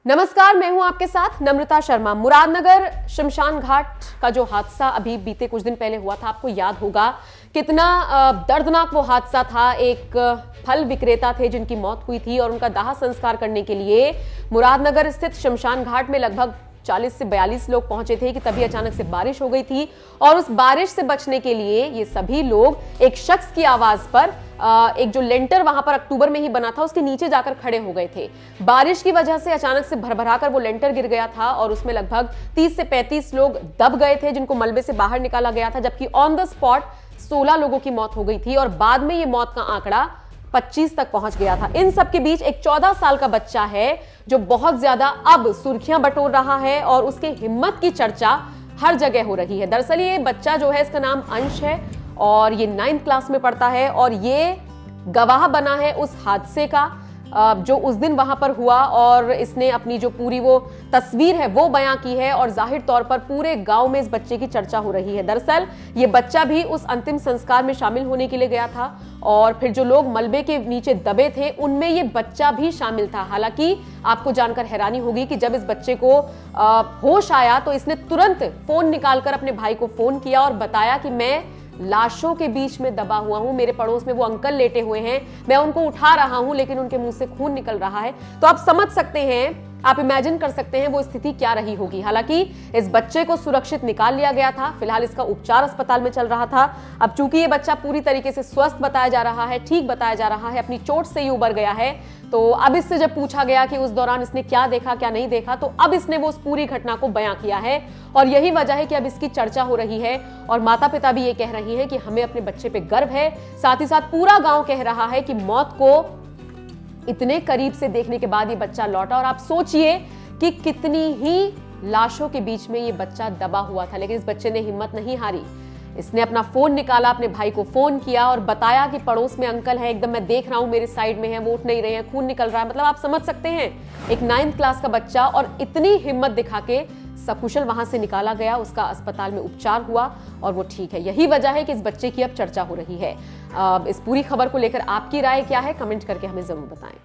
नमस्कार, मैं हूं आपके साथ नम्रता शर्मा। मुरादनगर शमशान घाट का जो हादसा अभी बीते कुछ दिन पहले हुआ था, आपको याद होगा कितना दर्दनाक वो हादसा था। एक फल विक्रेता थे जिनकी मौत हुई थी और उनका दाह संस्कार करने के लिए मुरादनगर स्थित शमशान घाट में लगभग 40 से 42 लोग पहुंचे थे कि तभी अचानक से बारिश हो गई थी और उस बारिश से बचने के लिए ये सभी लोग एक शख्स की आवाज पर एक जो लेंटर वहां पर अक्टूबर में ही बना था उसके नीचे जाकर खड़े हो गए थे। बारिश की वजह से अचानक से भरभराकर वो लेंटर गिर गया था और उसमें लगभग 30 से 35 लोग दब गए थे जिनको मलबे से बाहर निकाला गया था, जबकि ऑन द स्पॉट 16 लोगों की मौत हो गई थी और बाद में ये मौत का आंकड़ा 25 तक पहुंच गया था। इन सब के बीच एक 14 साल का बच्चा है जो बहुत ज्यादा अब सुर्खियां बटोर रहा है और उसके हिम्मत की चर्चा हर जगह हो रही है। दरअसल ये बच्चा जो है इसका नाम अंश है और ये 9th क्लास में पढ़ता है और ये गवाह बना है उस हादसे का जो उस दिन वहां पर हुआ और इसने अपनी जो पूरी वो तस्वीर है वो बयां की है और जाहिर तौर पर पूरे गांव में इस बच्चे की चर्चा हो रही है। दरअसल ये बच्चा भी उस अंतिम संस्कार में शामिल होने के लिए गया था और फिर जो लोग मलबे के नीचे दबे थे उनमें ये बच्चा भी शामिल था। हालांकि आपको जानकर हैरानी होगी कि जब इस बच्चे को होश आया तो इसने तुरंत फोन निकालकर अपने भाई को फोन किया और बताया कि मैं लाशों के बीच में दबा हुआ हूं, मेरे पड़ोस में वो अंकल लेटे हुए हैं, मैं उनको उठा रहा हूं लेकिन उनके मुंह से खून निकल रहा है। तो आप समझ सकते हैं, आप इमेजिन कर सकते हैं वो स्थिति क्या रही होगी। हालांकि इस बच्चे को सुरक्षित निकाल लिया गया था, फिलहाल इसका उपचार अस्पताल में चल रहा था। अब चूंकि ये बच्चा पूरी तरीके से स्वस्थ बताया जा रहा है, ठीक बताया जा रहा है, अपनी चोट से ही उबर गया है, तो अब इससे जब पूछा गया कि उस दौरान इसने क्या देखा क्या नहीं देखा, तो अब इसने वो उस पूरी घटना को बयां किया है और यही वजह है कि अब इसकी चर्चा हो रही है और माता पिता भी ये कह रही हैं कि हमें अपने बच्चे पे गर्व है। साथ ही साथ पूरा गांव कह रहा है कि मौत को इतने करीब से देखने के बाद ये बच्चा लौटा और आप सोचिए कि कितनी ही लाशों के बीच में ये बच्चा दबा हुआ था, लेकिन इस बच्चे ने हिम्मत नहीं हारी। इसने अपना फोन निकाला, अपने भाई को फोन किया और बताया कि पड़ोस में अंकल है, एकदम मैं देख रहा हूं मेरे साइड में है, वो उठ नहीं रहे हैं, खून निकल रहा है। मतलब आप समझ सकते हैं एक 9th क्लास का बच्चा और इतनी हिम्मत दिखा के सकुशल वहां से निकाला गया, उसका अस्पताल में उपचार हुआ और वो ठीक है। यही वजह है कि इस बच्चे की अब चर्चा हो रही है। इस पूरी खबर को लेकर आपकी राय क्या है, कमेंट करके हमें जरूर बताएं।